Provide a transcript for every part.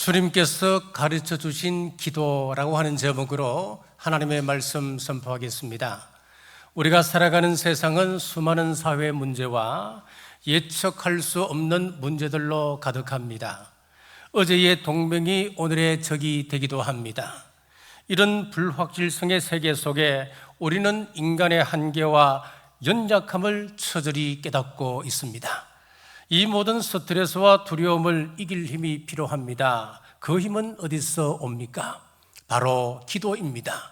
주님께서 가르쳐 주신 기도라고 하는 제목으로 하나님의 말씀 선포하겠습니다. 우리가 살아가는 세상은 수많은 사회 문제와 예측할 수 없는 문제들로 가득합니다. 어제의 동맹이 오늘의 적이 되기도 합니다. 이런 불확실성의 세계 속에 우리는 인간의 한계와 연약함을 처절히 깨닫고 있습니다. 이 모든 스트레스와 두려움을 이길 힘이 필요합니다. 그 힘은 어디서 옵니까? 바로 기도입니다.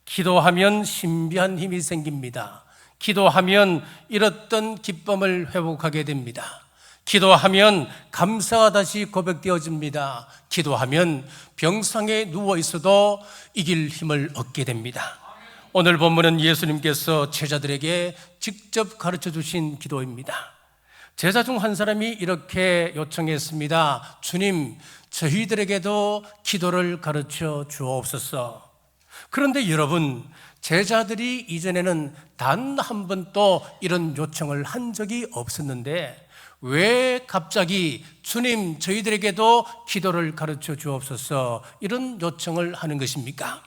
기도하면 신비한 힘이 생깁니다. 기도하면 잃었던 기쁨을 회복하게 됩니다. 기도하면 감사가 다시 고백되어집니다. 기도하면 병상에 누워 있어도 이길 힘을 얻게 됩니다. 오늘 본문은 예수님께서 제자들에게 직접 가르쳐 주신 기도입니다. 제자 중 한 사람이 이렇게 요청했습니다. 주님, 저희들에게도 기도를 가르쳐 주옵소서. 그런데 여러분, 제자들이 이전에는 단 한 번도 이런 요청을 한 적이 없었는데 왜 갑자기 주님, 저희들에게도 기도를 가르쳐 주옵소서 이런 요청을 하는 것입니까?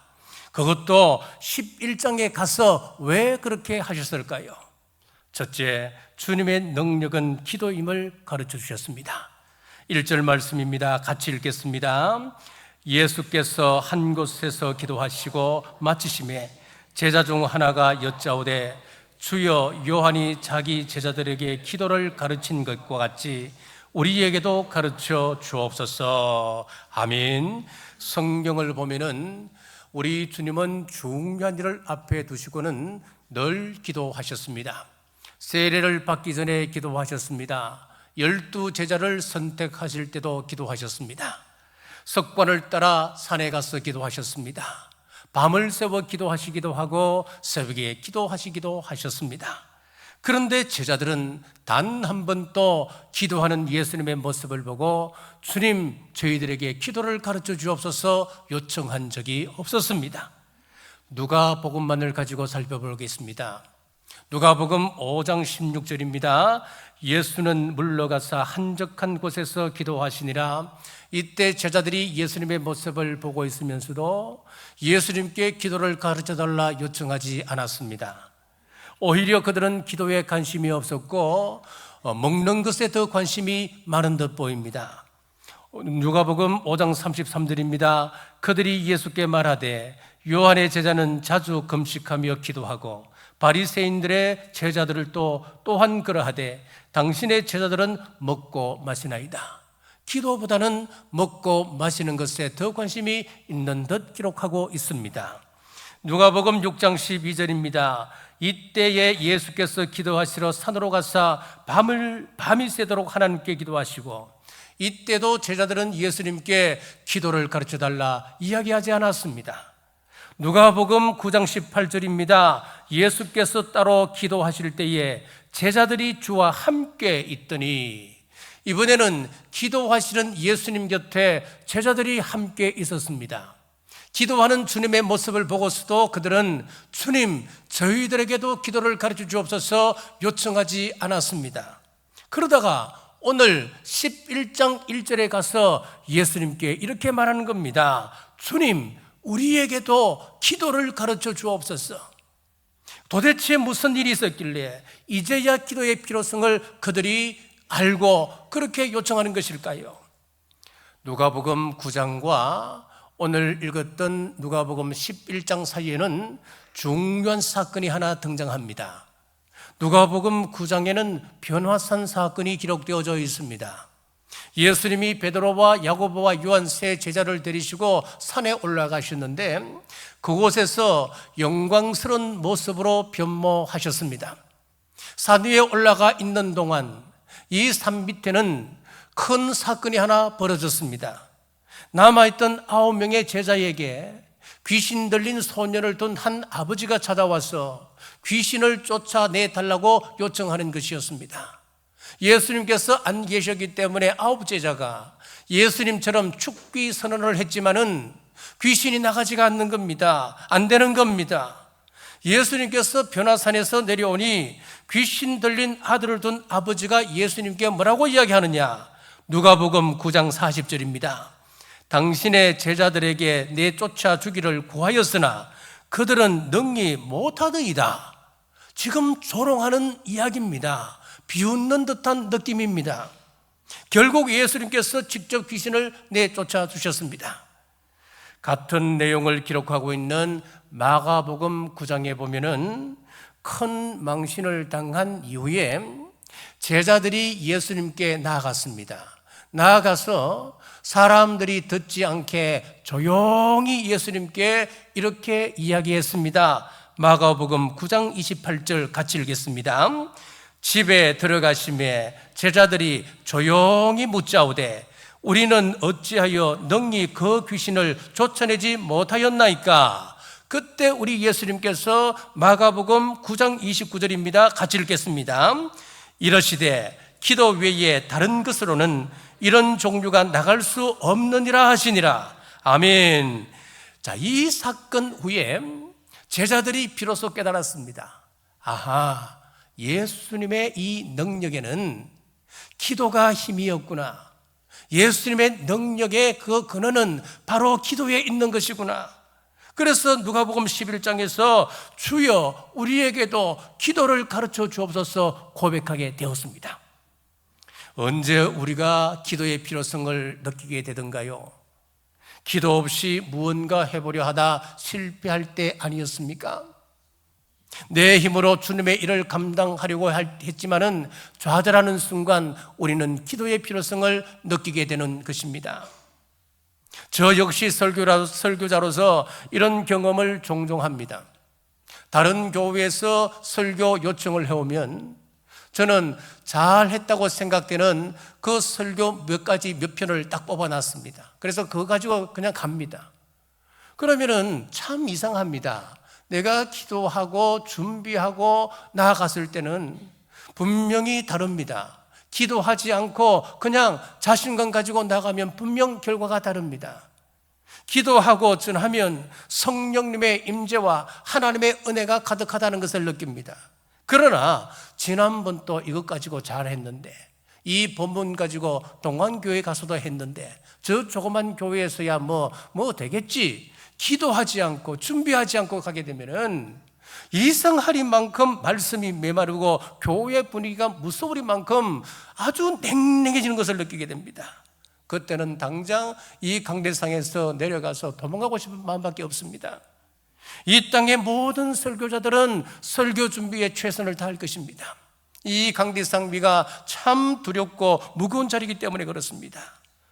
그것도 11장에 가서 왜 그렇게 하셨을까요? 첫째, 주님의 능력은 기도임을 가르쳐 주셨습니다. 1절 말씀입니다. 같이 읽겠습니다. 예수께서 한 곳에서 기도하시고 마치심에 제자 중 하나가 여짜오되 주여, 요한이 자기 제자들에게 기도를 가르친 것과 같이 우리에게도 가르쳐 주옵소서. 아멘. 성경을 보면은 우리 주님은 중요한 일을 앞에 두시고는 늘 기도하셨습니다. 세례를 받기 전에 기도하셨습니다. 12 제자를 선택하실 때도 기도하셨습니다. 석관을 따라 산에 가서 기도하셨습니다. 밤을 새워 기도하시기도 하고 새벽에 기도하시기도 하셨습니다. 그런데 제자들은 단 한 번도 기도하는 예수님의 모습을 보고 주님, 저희들에게 기도를 가르쳐 주옵소서 요청한 적이 없었습니다. 누가복음만을 가지고 살펴보겠습니다. 누가복음 5장 16절입니다. 예수는 물러가사 한적한 곳에서 기도하시니라. 이때 제자들이 예수님의 모습을 보고 있으면서도 예수님께 기도를 가르쳐달라 요청하지 않았습니다. 오히려 그들은 기도에 관심이 없었고 먹는 것에 더 관심이 많은 듯 보입니다. 누가복음 5장 33절입니다. 그들이 예수께 말하되 요한의 제자는 자주 금식하며 기도하고 바리새인들의 제자들을 또한 그러하되 당신의 제자들은 먹고 마시나이다. 기도보다는 먹고 마시는 것에 더 관심이 있는 듯 기록하고 있습니다. 누가복음 6장 12절입니다. 이때에 예수께서 기도하시러 산으로 가사 밤이 새도록 하나님께 기도하시고 이때도 제자들은 예수님께 기도를 가르쳐달라 이야기하지 않았습니다. 누가복음 9장 18절입니다. 예수께서 따로 기도하실 때에 제자들이 주와 함께 있더니, 이번에는 기도하시는 예수님 곁에 제자들이 함께 있었습니다. 기도하는 주님의 모습을 보고서도 그들은 주님, 저희들에게도 기도를 가르쳐 주옵소서 요청하지 않았습니다. 그러다가 오늘 11장 1절에 가서 예수님께 이렇게 말하는 겁니다. 주님, 우리에게도 기도를 가르쳐 주옵소서. 도대체 무슨 일이 있었길래 이제야 기도의 필요성을 그들이 알고 그렇게 요청하는 것일까요? 누가복음 9장과 오늘 읽었던 누가복음 11장 사이에는 중요한 사건이 하나 등장합니다. 누가복음 9장에는 변화산 사건이 기록되어져 있습니다. 예수님이 베드로와 야고보와 요한 세 제자를 데리시고 산에 올라가셨는데 그곳에서 영광스러운 모습으로 변모하셨습니다. 산 위에 올라가 있는 동안 이 산 밑에는 큰 사건이 하나 벌어졌습니다. 남아있던 9명의 제자에게 귀신 들린 소년을 둔 한 아버지가 찾아와서 귀신을 쫓아내달라고 요청하는 것이었습니다. 예수님께서 안 계셨기 때문에 9 제자가 예수님처럼 축기 선언을 했지만은 귀신이 나가지가 않는 겁니다. 안 되는 겁니다. 예수님께서 변화산에서 내려오니 귀신 들린 아들을 둔 아버지가 예수님께 뭐라고 이야기하느냐? 누가복음 9장 40절입니다. 당신의 제자들에게 내쫓아 주기를 구하였으나 그들은 능히 못하더이다. 지금 조롱하는 이야기입니다. 비웃는 듯한 느낌입니다. 결국 예수님께서 직접 귀신을 내쫓아 주셨습니다. 같은 내용을 기록하고 있는 마가복음 9장에 보면은 큰 망신을 당한 이후에 제자들이 예수님께 나아갔습니다. 나아가서 사람들이 듣지 않게 조용히 예수님께 이렇게 이야기했습니다. 마가복음 9장 28절 같이 읽겠습니다. 집에 들어가심에 제자들이 조용히 묻자오되 우리는 어찌하여 능히 그 귀신을 쫓아내지 못하였나이까? 그때 우리 예수님께서 마가복음 9장 29절입니다. 같이 읽겠습니다. 이러시되 기도 외에 다른 것으로는 이런 종류가 나갈 수 없느니라 하시니라. 아멘. 자, 이 사건 후에 제자들이 비로소 깨달았습니다. 아하, 예수님의 이 능력에는 기도가 힘이었구나. 예수님의 능력의 그 근원은 바로 기도에 있는 것이구나. 그래서 누가복음 11장에서 주여 우리에게도 기도를 가르쳐 주옵소서 고백하게 되었습니다. 언제 우리가 기도의 필요성을 느끼게 되던가요? 기도 없이 무언가 해보려 하다 실패할 때 아니었습니까? 내 힘으로 주님의 일을 감당하려고 했지만은 좌절하는 순간 우리는 기도의 필요성을 느끼게 되는 것입니다. 저 역시 설교자로서 이런 경험을 종종 합니다. 다른 교회에서 설교 요청을 해오면 저는 잘했다고 생각되는 그 설교 몇 편을 딱 뽑아놨습니다. 그래서 그거 가지고 그냥 갑니다. 그러면은 참 이상합니다. 내가 기도하고 준비하고 나아갔을 때는 분명히 다릅니다. 기도하지 않고 그냥 자신감 가지고 나가면 분명 결과가 다릅니다. 기도하고 전하면 성령님의 임재와 하나님의 은혜가 가득하다는 것을 느낍니다. 그러나 지난번 또 이것 가지고 잘했는데, 이 본문 가지고 동안교회 가서도 했는데 저 조그만 교회에서야 뭐 되겠지, 기도하지 않고 준비하지 않고 가게 되면은 이상하리만큼 말씀이 메마르고 교회 분위기가 무서우리만큼 아주 냉랭해지는 것을 느끼게 됩니다. 그때는 당장 이 강대상에서 내려가서 도망가고 싶은 마음밖에 없습니다. 이 땅의 모든 설교자들은 설교 준비에 최선을 다할 것입니다. 이 강대상 위가 참 두렵고 무거운 자리이기 때문에 그렇습니다.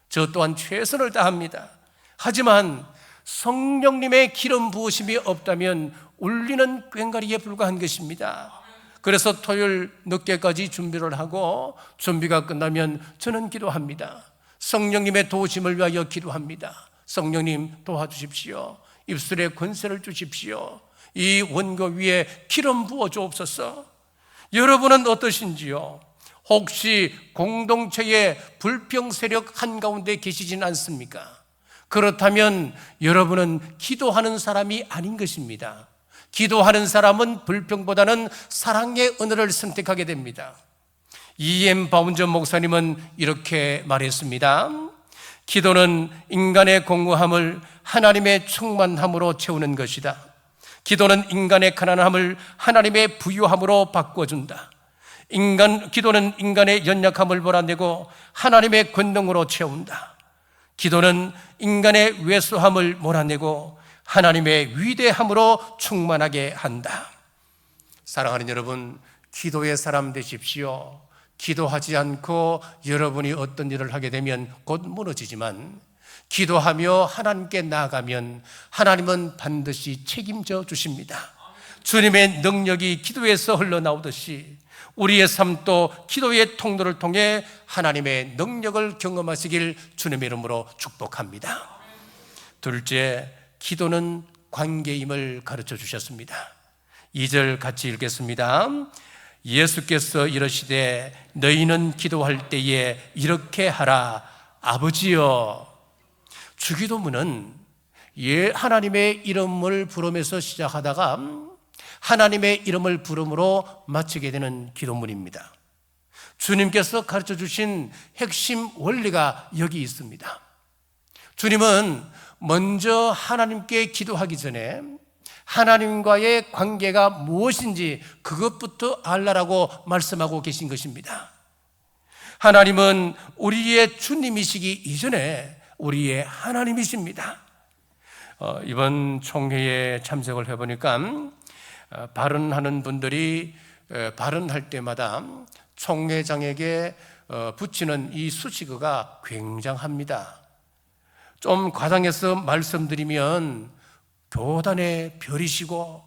저 또한 최선을 다합니다. 하지만 성령님의 기름 부으심이 없다면 울리는 꽹과리에 불과한 것입니다. 그래서 토요일 늦게까지 준비를 하고 준비가 끝나면 저는 기도합니다. 성령님의 도우심을 위하여 기도합니다. 성령님 도와주십시오. 입술에 권세를 주십시오. 이 원고 위에 기름 부어 주옵소서. 여러분은 어떠신지요? 혹시 공동체의 불평 세력 한가운데 계시진 않습니까? 그렇다면 여러분은 기도하는 사람이 아닌 것입니다. 기도하는 사람은 불평보다는 사랑의 은혜를 선택하게 됩니다. E.M. 바운저 목사님은 이렇게 말했습니다. 기도는 인간의 공허함을 하나님의 충만함으로 채우는 것이다. 기도는 인간의 가난함을 하나님의 부유함으로 바꿔준다. 기도는 인간의 연약함을 몰아내고 하나님의 권능으로 채운다. 기도는 인간의 왜소함을 몰아내고 하나님의 위대함으로 충만하게 한다. 사랑하는 여러분, 기도의 사람 되십시오. 기도하지 않고 여러분이 어떤 일을 하게 되면 곧 무너지지만, 기도하며 하나님께 나아가면 하나님은 반드시 책임져 주십니다. 주님의 능력이 기도에서 흘러나오듯이 우리의 삶도 기도의 통로를 통해 하나님의 능력을 경험하시길 주님의 이름으로 축복합니다. 둘째, 기도는 관계임을 가르쳐 주셨습니다. 2절 같이 읽겠습니다. 예수께서 이르시되 너희는 기도할 때에 이렇게 하라. 아버지여. 주기도문은 하나님의 이름을 부르면서 시작하다가 하나님의 이름을 부름으로 마치게 되는 기도문입니다. 주님께서 가르쳐 주신 핵심 원리가 여기 있습니다. 주님은 먼저 하나님께 기도하기 전에 하나님과의 관계가 무엇인지 그것부터 알라라고 말씀하고 계신 것입니다. 하나님은 우리의 주님이시기 이전에 우리의 하나님이십니다. 이번 총회에 참석을 해보니까 발언하는 분들이 발언할 때마다 총회장에게 붙이는 이 수식어가 굉장합니다. 좀 과장해서 말씀드리면 교단의 별이시고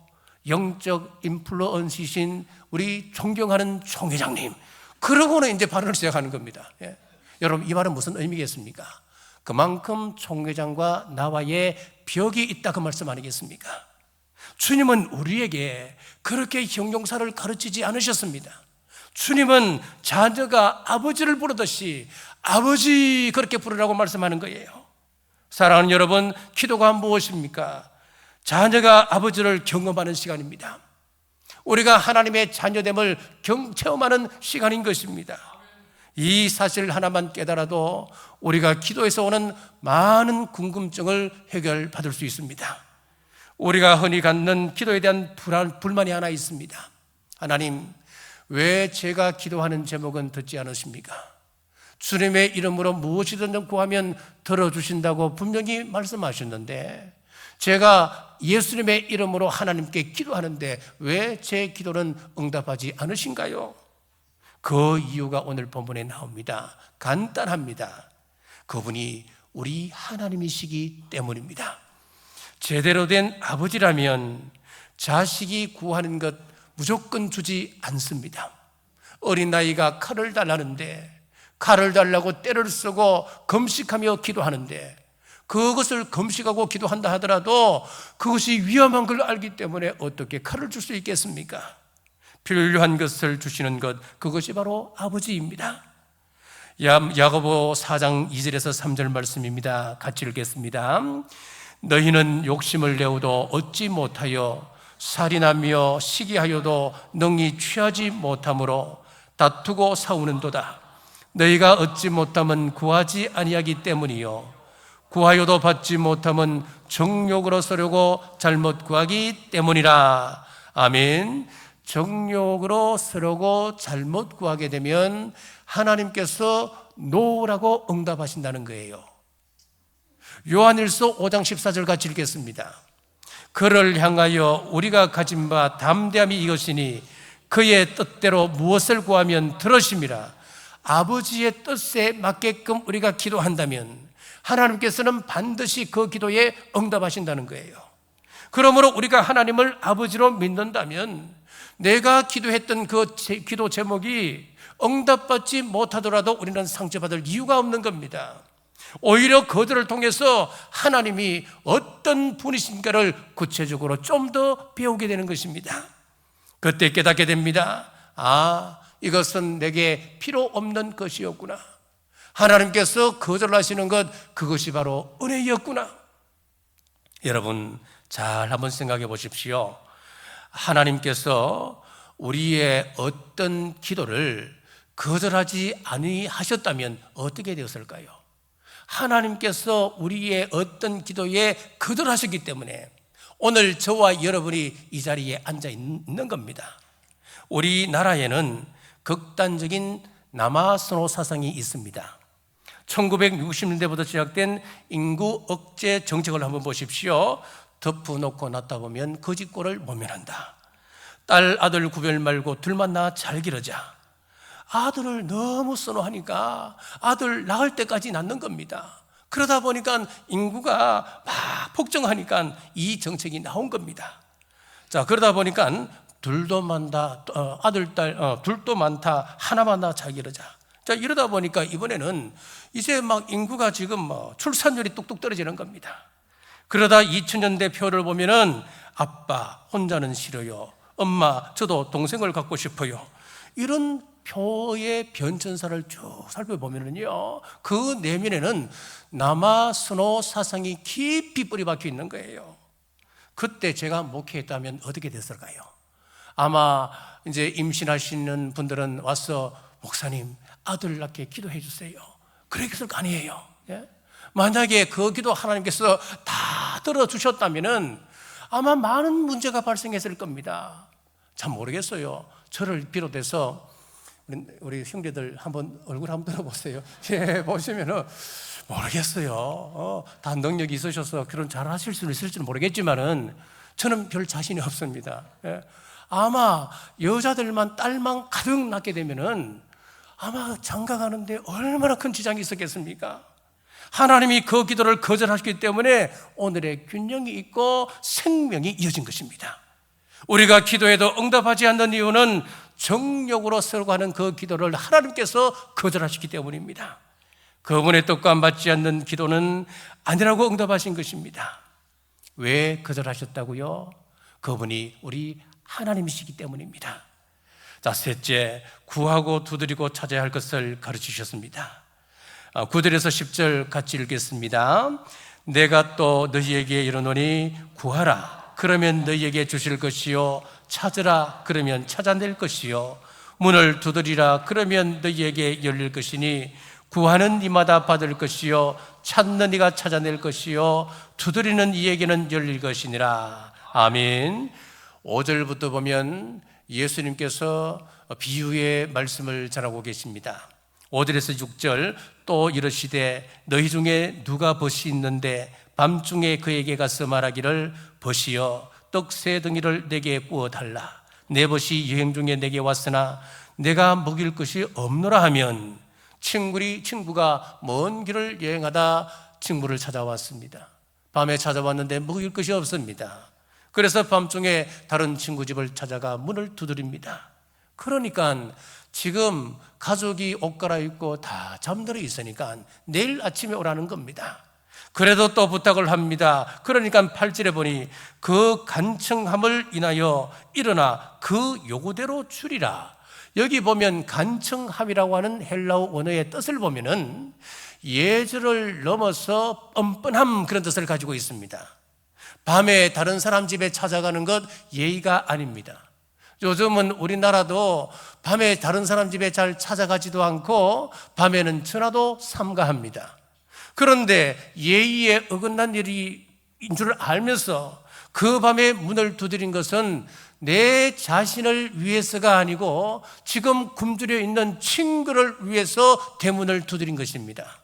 영적 인플루언시신 우리 존경하는 총회장님, 그러고는 이제 발언을 시작하는 겁니다. 여러분, 이 말은 무슨 의미겠습니까? 그만큼 총회장과 나와의 벽이 있다, 그 말씀 아니겠습니까? 주님은 우리에게 그렇게 형용사를 가르치지 않으셨습니다. 주님은 자녀가 아버지를 부르듯이 아버지 그렇게 부르라고 말씀하는 거예요. 사랑하는 여러분, 기도가 무엇입니까? 자녀가 아버지를 경험하는 시간입니다. 우리가 하나님의 자녀됨을 체험하는 시간인 것입니다. 이 사실 하나만 깨달아도 우리가 기도에서 오는 많은 궁금증을 해결받을 수 있습니다. 우리가 흔히 갖는 기도에 대한 불만이 하나 있습니다. 하나님, 왜 제가 기도하는 제목은 듣지 않으십니까? 주님의 이름으로 무엇이든 구하면 들어주신다고 분명히 말씀하셨는데, 제가 예수님의 이름으로 하나님께 기도하는데 왜 제 기도는 응답하지 않으신가요? 그 이유가 오늘 본문에 나옵니다. 간단합니다. 그분이 우리 하나님이시기 때문입니다. 제대로 된 아버지라면 자식이 구하는 것 무조건 주지 않습니다. 어린아이가 칼을 달라는데 칼을 달라고 때를 쓰고 금식하며 기도하는데, 그것을 금식하고 기도한다 하더라도 그것이 위험한 걸 알기 때문에 어떻게 칼을 줄 수 있겠습니까? 필요한 것을 주시는 것, 그것이 바로 아버지입니다. 야고보 4장 2절에서 3절 말씀입니다. 같이 읽겠습니다. 너희는 욕심을 내어도 얻지 못하여 살인하며 시기하여도 능히 취하지 못하므로 다투고 싸우는도다. 너희가 얻지 못함은 구하지 아니하기 때문이요 구하여도 받지 못함은 정욕으로 서려고 잘못 구하기 때문이라. 아멘. 정욕으로 서려고 잘못 구하게 되면 하나님께서 노라고 응답하신다는 거예요. 요한일서 5장 14절 같이 읽겠습니다. 그를 향하여 우리가 가진 바 담대함이 이것이니 그의 뜻대로 무엇을 구하면 들으심이라. 아버지의 뜻에 맞게끔 우리가 기도한다면 하나님께서는 반드시 그 기도에 응답하신다는 거예요. 그러므로 우리가 하나님을 아버지로 믿는다면 내가 기도했던 그 기도 제목이 응답받지 못하더라도 우리는 상처받을 이유가 없는 겁니다. 오히려 그들을 통해서 하나님이 어떤 분이신가를 구체적으로 좀 더 배우게 되는 것입니다. 그때 깨닫게 됩니다. 아, 이것은 내게 필요 없는 것이었구나. 하나님께서 거절하시는 것, 그것이 바로 은혜였구나. 여러분, 잘 한번 생각해 보십시오. 하나님께서 우리의 어떤 기도를 거절하지 아니하셨다면 어떻게 되었을까요? 하나님께서 우리의 어떤 기도에 거절하셨기 때문에 오늘 저와 여러분이 이 자리에 앉아 있는 겁니다. 우리나라에는 극단적인 남아선호 사상이 있습니다. 1960년대부터 시작된 인구 억제 정책을 한번 보십시오. 덮어놓고 놨다 보면 거짓골을 모면한다. 딸 아들 구별 말고 둘만 낳아 잘 기르자. 아들을 너무 선호하니까 아들 낳을 때까지 낳는 겁니다. 그러다 보니까 인구가 막 폭증하니까 이 정책이 나온 겁니다. 자, 그러다 보니까 둘도 많다, 아들, 딸, 둘도 많다, 하나만 낳아 잘 기르자. 자, 이러다 보니까 이번에는 이제 막 인구가 지금 출산율이 뚝뚝 떨어지는 겁니다. 그러다 2000년대 표를 보면은 아빠 혼자는 싫어요. 엄마 저도 동생을 갖고 싶어요. 이런 표의 변천사를 쭉 살펴보면은요, 그 내면에는 남아선호 사상이 깊이 뿌리 박혀 있는 거예요. 그때 제가 목회했다면 어떻게 됐을까요? 아마 이제 임신하시는 분들은 와서 목사님 아들 낳게 기도해 주세요. 그랬을 거 아니에요. 예? 만약에 그 기도 하나님께서 다 들어주셨다면 아마 많은 문제가 발생했을 겁니다. 잘 모르겠어요. 저를 비롯해서 우리 형제들 한번 얼굴 한번 들어보세요. 예, 보시면은 모르겠어요. 다 능력이 있으셔서 결혼 잘 하실 수 있을지는 모르겠지만은 저는 별 자신이 없습니다. 예. 아마 여자들만 딸만 가득 낳게 되면은 아마 장가가는데 얼마나 큰 지장이 있었겠습니까? 하나님이 그 기도를 거절하셨기 때문에 오늘의 균형이 있고 생명이 이어진 것입니다. 우리가 기도해도 응답하지 않는 이유는 정욕으로 서로 하는 그 기도를 하나님께서 거절하셨기 때문입니다. 그분의 뜻과 맞지 않는 기도는 아니라고 응답하신 것입니다. 왜 거절하셨다고요? 그분이 우리 하나님이시기 때문입니다. 자, 셋째, 구하고 두드리고 찾아야 할 것을 가르치셨습니다. 9절에서 10절 같이 읽겠습니다. 내가 또 너희에게 이르노니 구하라 그러면 너희에게 주실 것이요 찾으라 그러면 찾아낼 것이요 문을 두드리라 그러면 너희에게 열릴 것이니 구하는 이마다 받을 것이요 찾는 이가 찾아낼 것이요 두드리는 이에게는 열릴 것이니라. 아멘. 5절부터 보면 예수님께서 비유의 말씀을 전하고 계십니다. 5절에서 6절 또 이르시되 너희 중에 누가 벗이 있는데 밤중에 그에게 가서 말하기를 벗이여 떡 세 덩이를 내게 구워 달라 내 벗이 여행 중에 내게 왔으나 내가 먹일 것이 없노라 하면 친구가 먼 길을 여행하다 친구를 찾아왔습니다. 밤에 찾아왔는데 먹일 것이 없습니다. 그래서 밤중에 다른 친구 집을 찾아가 문을 두드립니다. 그러니까 지금 가족이 옷 갈아입고 다 잠들어 있으니까 내일 아침에 오라는 겁니다. 그래도 또 부탁을 합니다. 그러니까 8절에 보니 그 간청함을 인하여 일어나 그 요구대로 주리라. 여기 보면 간청함이라고 하는 헬라어 원어의 뜻을 보면은 예절을 넘어서 뻔뻔함 그런 뜻을 가지고 있습니다. 밤에 다른 사람 집에 찾아가는 것 예의가 아닙니다. 요즘은 우리나라도 밤에 다른 사람 집에 잘 찾아가지도 않고 밤에는 전화도 삼가합니다. 그런데 예의에 어긋난 일인 줄 알면서 그 밤에 문을 두드린 것은 내 자신을 위해서가 아니고 지금 굶주려 있는 친구를 위해서 대문을 두드린 것입니다.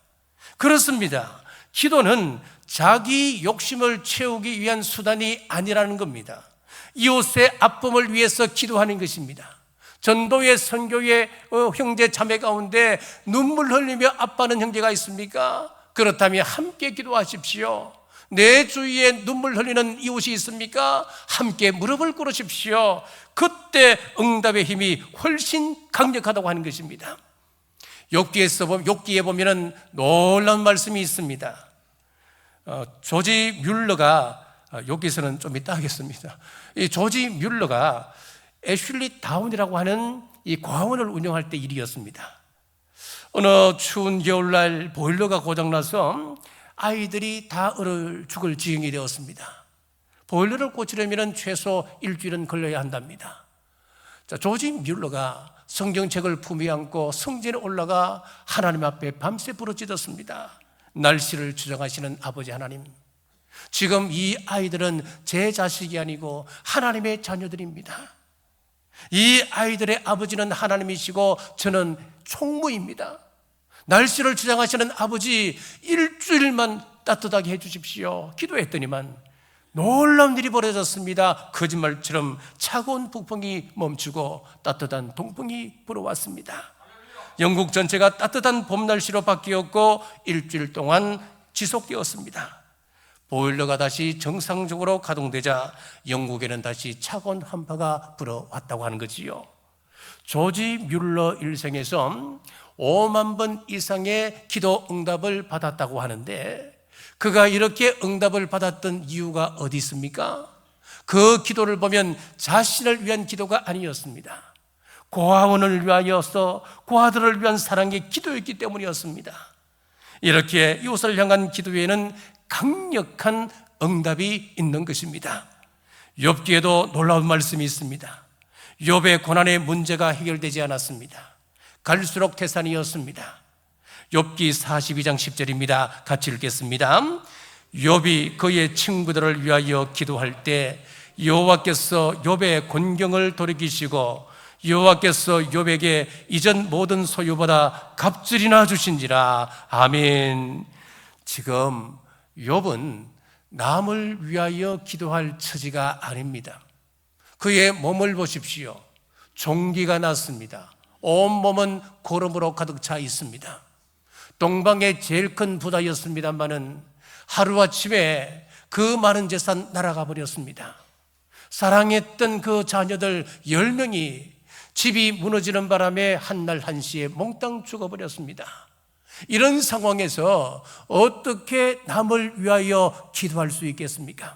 그렇습니다. 기도는 자기 욕심을 채우기 위한 수단이 아니라는 겁니다. 이웃의 아픔을 위해서 기도하는 것입니다. 전도의 선교의 형제 자매 가운데 눈물 흘리며 아파하는 형제가 있습니까? 그렇다면 함께 기도하십시오. 내 주위에 눈물 흘리는 이웃이 있습니까? 함께 무릎을 꿇으십시오. 그때 응답의 힘이 훨씬 강력하다고 하는 것입니다. 욥기에 보면 놀라운 말씀이 있습니다. 조지 뮬러가 욥기에서는 좀 이따 하겠습니다. 이 조지 뮬러가 애슐리 다운이라고 하는 이 과원을 운영할 때 일이었습니다. 어느 추운 겨울날 보일러가 고장나서 아이들이 다 얼어 죽을 지경이 되었습니다. 보일러를 고치려면 최소 일주일은 걸려야 한답니다. 자, 조지 뮬러가 성경책을 품에 안고 성전에 올라가 하나님 앞에 밤새 부르짖었습니다. 날씨를 주정하시는 아버지 하나님, 지금 이 아이들은 제 자식이 아니고 하나님의 자녀들입니다. 이 아이들의 아버지는 하나님이시고 저는 총무입니다. 날씨를 주장하시는 아버지, 일주일만 따뜻하게 해주십시오. 기도했더니만 놀라운 일이 벌어졌습니다. 거짓말처럼 차가운 북풍이 멈추고 따뜻한 동풍이 불어왔습니다. 영국 전체가 따뜻한 봄 날씨로 바뀌었고 일주일 동안 지속되었습니다. 보일러가 다시 정상적으로 가동되자 영국에는 다시 차가운 한파가 불어왔다고 하는 거지요. 조지 뮬러 일생에서 5만 번 이상의 기도 응답을 받았다고 하는데, 그가 이렇게 응답을 받았던 이유가 어디 있습니까? 그 기도를 보면 자신을 위한 기도가 아니었습니다. 고아원을 위하여서 고아들을 위한 사랑의 기도였기 때문이었습니다. 이렇게 이웃을 향한 기도에는 강력한 응답이 있는 것입니다. 욥기에도 놀라운 말씀이 있습니다. 욥의 고난의 문제가 해결되지 않았습니다. 갈수록 태산이었습니다. 욥기 42장 10절입니다. 같이 읽겠습니다. 욥이 그의 친구들을 위하여 기도할 때 여호와께서 욥의 곤경을 돌이키시고 여호와께서 욥에게 이전 모든 소유보다 갑절이나 주신지라. 아멘. 지금 욥은 남을 위하여 기도할 처지가 아닙니다. 그의 몸을 보십시오. 종기가 났습니다. 온몸은 고름으로 가득 차 있습니다. 동방의 제일 큰 부자였습니다마는 하루아침에 그 많은 재산 날아가 버렸습니다. 사랑했던 그 자녀들 10명이 집이 무너지는 바람에 한날 한시에 몽땅 죽어버렸습니다. 이런 상황에서 어떻게 남을 위하여 기도할 수 있겠습니까?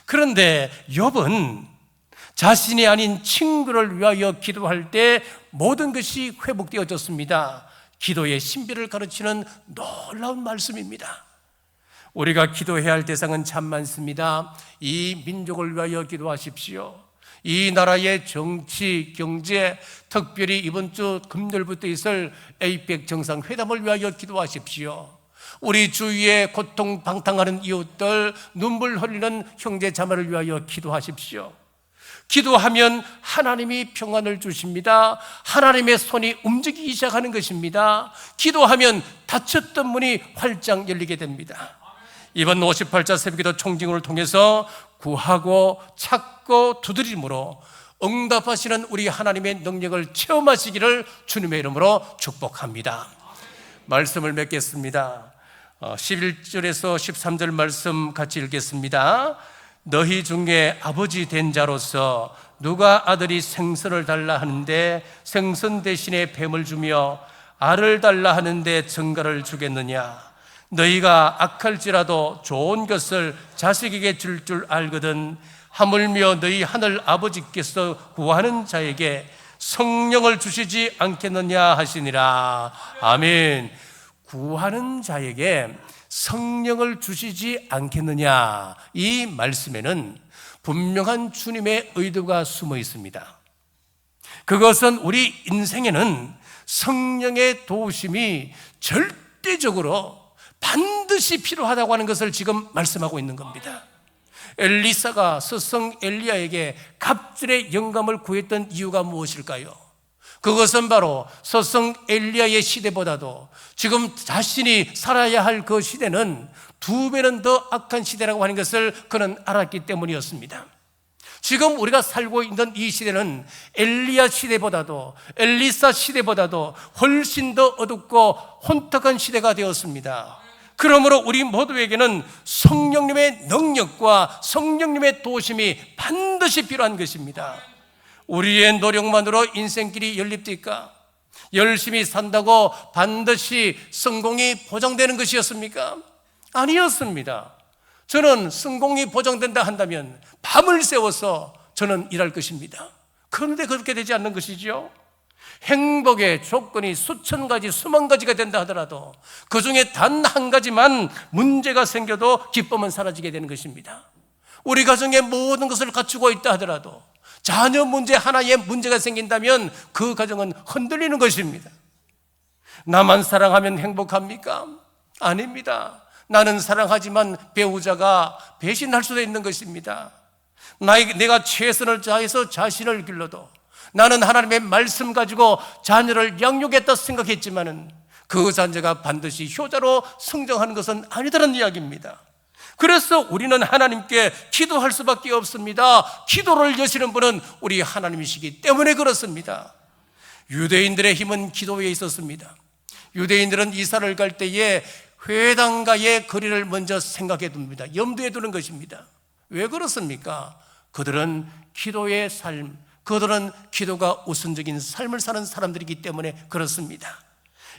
그런데 욥은 자신이 아닌 친구를 위하여 기도할 때 모든 것이 회복되어졌습니다. 기도의 신비를 가르치는 놀라운 말씀입니다. 우리가 기도해야 할 대상은 참 많습니다. 이 민족을 위하여 기도하십시오. 이 나라의 정치, 경제, 특별히 이번 주 금요일부터 있을 에이펙 정상회담을 위하여 기도하십시오. 우리 주위에 고통방탕하는 이웃들, 눈물 흘리는 형제 자매를 위하여 기도하십시오. 기도하면 하나님이 평안을 주십니다. 하나님의 손이 움직이기 시작하는 것입니다. 기도하면 닫혔던 문이 활짝 열리게 됩니다. 이번 58자 새벽기도 총징을 통해서 구하고 찾고 두드림으로 응답하시는 우리 하나님의 능력을 체험하시기를 주님의 이름으로 축복합니다. 말씀을 맺겠습니다. 11절에서 13절 말씀 같이 읽겠습니다. 너희 중에 아버지 된 자로서 누가 아들이 생선을 달라 하는데 생선 대신에 뱀을 주며 알을 달라 하는데 증거를 주겠느냐? 너희가 악할지라도 좋은 것을 자식에게 줄 줄 알거든. 하물며 너희 하늘 아버지께서 구하는 자에게 성령을 주시지 않겠느냐 하시니라. 아멘. 구하는 자에게 성령을 주시지 않겠느냐, 이 말씀에는 분명한 주님의 의도가 숨어 있습니다. 그것은 우리 인생에는 성령의 도우심이 절대적으로 반드시 필요하다고 하는 것을 지금 말씀하고 있는 겁니다. 엘리사가 스승 엘리야에게 갑절의 영감을 구했던 이유가 무엇일까요? 그것은 바로 스승 엘리야의 시대보다도 지금 자신이 살아야 할 그 시대는 2배는 더 악한 시대라고 하는 것을 그는 알았기 때문이었습니다. 지금 우리가 살고 있는 이 시대는 엘리야 시대보다도, 엘리사 시대보다도 훨씬 더 어둡고 혼탁한 시대가 되었습니다. 그러므로 우리 모두에게는 성령님의 능력과 성령님의 도우심이 반드시 필요한 것입니다. 우리의 노력만으로 인생길이 열립니까? 열심히 산다고 반드시 성공이 보장되는 것이었습니까? 아니었습니다. 저는 성공이 보장된다 한다면 밤을 새워서 저는 일할 것입니다. 그런데 그렇게 되지 않는 것이죠. 행복의 조건이 수천 가지, 수만 가지가 된다 하더라도 그 중에 단 한 가지만 문제가 생겨도 기쁨은 사라지게 되는 것입니다. 우리 가정에 모든 것을 갖추고 있다 하더라도 자녀 문제 하나에 문제가 생긴다면 그 가정은 흔들리는 것입니다. 나만 사랑하면 행복합니까? 아닙니다. 나는 사랑하지만 배우자가 배신할 수도 있는 것입니다. 내가 최선을 다해서 자신을 길러도 나는 하나님의 말씀 가지고 자녀를 양육했다 생각했지만은 그 자녀가 반드시 효자로 성장하는 것은 아니다라는 이야기입니다. 그래서 우리는 하나님께 기도할 수밖에 없습니다. 기도를 여시는 분은 우리 하나님이시기 때문에 그렇습니다. 유대인들의 힘은 기도에 있었습니다. 유대인들은 이사를 갈 때에 회당과의 거리를 먼저 생각해 둡니다. 염두에 두는 것입니다. 왜 그렇습니까? 그들은 기도의 삶, 그들은 기도가 우선적인 삶을 사는 사람들이기 때문에 그렇습니다.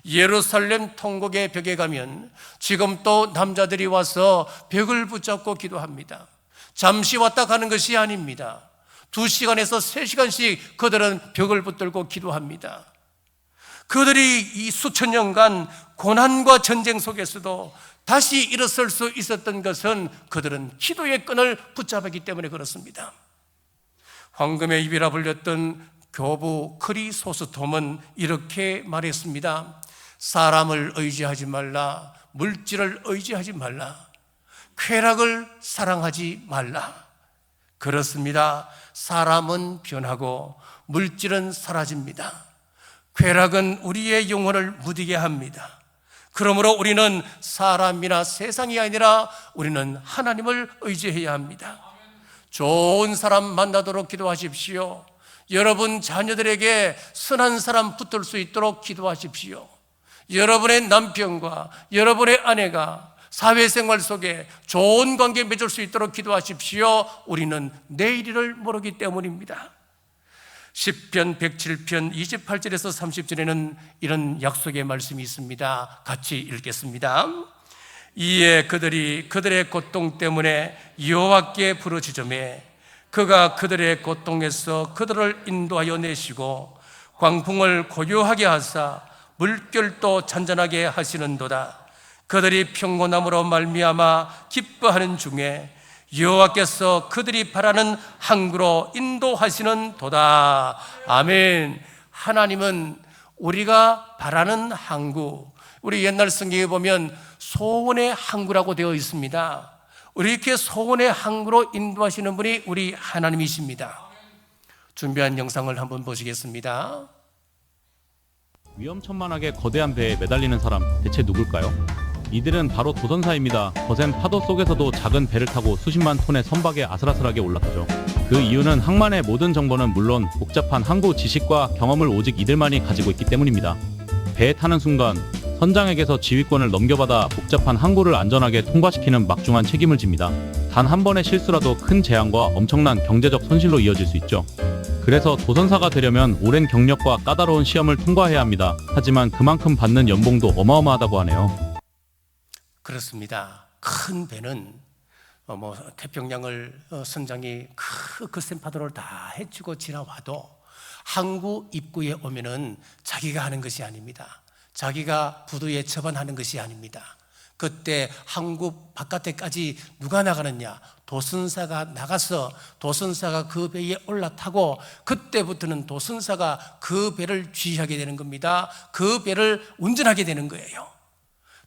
예루살렘 통곡의 벽에 가면 지금 또 남자들이 와서 벽을 붙잡고 기도합니다. 잠시 왔다 가는 것이 아닙니다. 2시간에서 3시간씩 그들은 벽을 붙들고 기도합니다. 그들이 이 수천 년간 고난과 전쟁 속에서도 다시 일어설 수 있었던 것은 그들은 기도의 끈을 붙잡았기 때문에 그렇습니다. 황금의 입이라 불렸던 교부 크리소스톰은 이렇게 말했습니다. 사람을 의지하지 말라. 물질을 의지하지 말라. 쾌락을 사랑하지 말라. 그렇습니다. 사람은 변하고 물질은 사라집니다. 쾌락은 우리의 영혼을 무디게 합니다. 그러므로 우리는 사람이나 세상이 아니라 우리는 하나님을 의지해야 합니다. 좋은 사람 만나도록 기도하십시오. 여러분 자녀들에게 선한 사람 붙을 수 있도록 기도하십시오. 여러분의 남편과 여러분의 아내가 사회생활 속에 좋은 관계 맺을 수 있도록 기도하십시오. 우리는 내일을 모르기 때문입니다. 시편 107편 28절에서 30절에는 이런 약속의 말씀이 있습니다. 같이 읽겠습니다. 이에 그들이 그들의 고통 때문에 여호와께 부르짖으매 그가 그들의 고통에서 그들을 인도하여 내시고 광풍을 고요하게 하사 물결도 잔잔하게 하시는도다. 그들이 평온함으로 말미암아 기뻐하는 중에 여호와께서 그들이 바라는 항구로 인도하시는 도다. 아멘. 하나님은 우리가 바라는 항구, 우리 옛날 성경에 보면 소원의 항구라고 되어 있습니다. 우리 이렇게 소원의 항구로 인도하시는 분이 우리 하나님이십니다. 준비한 영상을 한번 보시겠습니다. 위험천만하게 거대한 배에 매달리는 사람 대체 누굴까요? 이들은 바로 도선사입니다. 거센 파도 속에서도 작은 배를 타고 수십만 톤의 선박에 아슬아슬하게 올라타죠. 그 이유는 항만의 모든 정보는 물론 복잡한 항구 지식과 경험을 오직 이들만이 가지고 있기 때문입니다. 배에 타는 순간 선장에게서 지휘권을 넘겨받아 복잡한 항구를 안전하게 통과시키는 막중한 책임을 집니다. 단 한 번의 실수라도 큰 재앙과 엄청난 경제적 손실로 이어질 수 있죠. 그래서 도선사가 되려면 오랜 경력과 까다로운 시험을 통과해야 합니다. 하지만 그만큼 받는 연봉도 어마어마하다고 하네요. 그렇습니다. 큰 배는 태평양을 선장이 거센 파도를 다 헤치고 지나와도 항구 입구에 오면은 자기가 하는 것이 아닙니다. 자기가 부두에 처반하는 것이 아닙니다. 그때 항구 바깥에까지 누가 나가느냐? 도선사가 나가서 도선사가 그 배에 올라타고 그때부터는 도선사가 그 배를 지휘하게 되는 겁니다. 그 배를 운전하게 되는 거예요.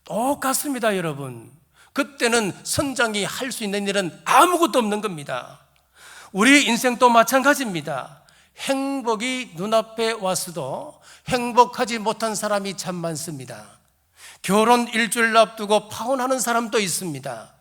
똑같습니다, 여러분. 그때는 선장이 할 수 있는 일은 아무것도 없는 겁니다. 우리 인생도 마찬가지입니다. 행복이 눈앞에 왔어도 행복하지 못한 사람이 참 많습니다. 결혼 일주일 앞두고 파혼하는 사람도 있습니다.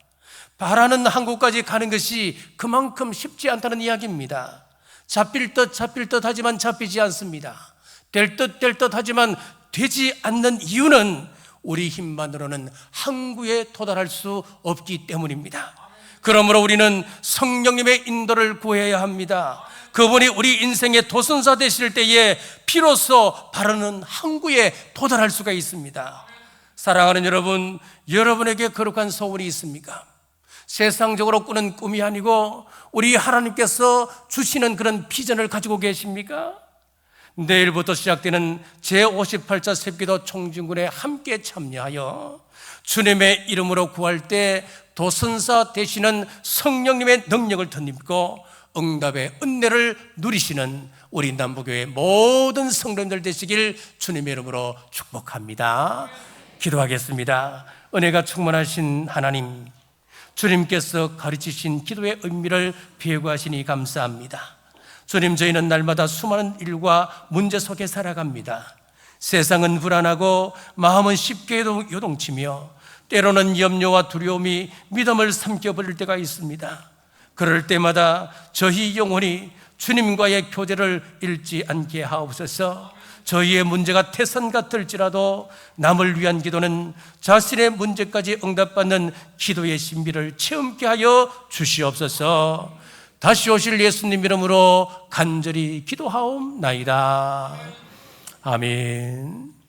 바라는 한국까지 가는 것이 그만큼 쉽지 않다는 이야기입니다. 잡힐 듯 하지만 잡히지 않습니다. 될 듯 하지만 되지 않는 이유는 우리 힘만으로는 항구에 도달할 수 없기 때문입니다. 그러므로 우리는 성령님의 인도를 구해야 합니다. 그분이 우리 인생의 도선사 되실 때에 비로소 바르는 항구에 도달할 수가 있습니다. 사랑하는 여러분, 여러분에게 거룩한 소원이 있습니까? 세상적으로 꾸는 꿈이 아니고 우리 하나님께서 주시는 그런 비전을 가지고 계십니까? 내일부터 시작되는 제58차 새기도 총진군에 함께 참여하여 주님의 이름으로 구할 때 도선사 되시는 성령님의 능력을 덧입고 응답의 은혜를 누리시는 우리 남부교회 모든 성도님들 되시길 주님의 이름으로 축복합니다. 기도하겠습니다. 은혜가 충만하신 하나님, 주님께서 가르치신 기도의 의미를 배구하시니 감사합니다. 주님, 저희는 날마다 수많은 일과 문제 속에 살아갑니다. 세상은 불안하고 마음은 쉽게 요동치며 때로는 염려와 두려움이 믿음을 삼켜버릴 때가 있습니다. 그럴 때마다 저희 영혼이 주님과의 교제를 잃지 않게 하옵소서. 저희의 문제가 태산 같을지라도 남을 위한 기도는 자신의 문제까지 응답받는 기도의 신비를 체험케 하여 주시옵소서. 다시 오실 예수님 이름으로 간절히 기도하옵나이다. 아멘.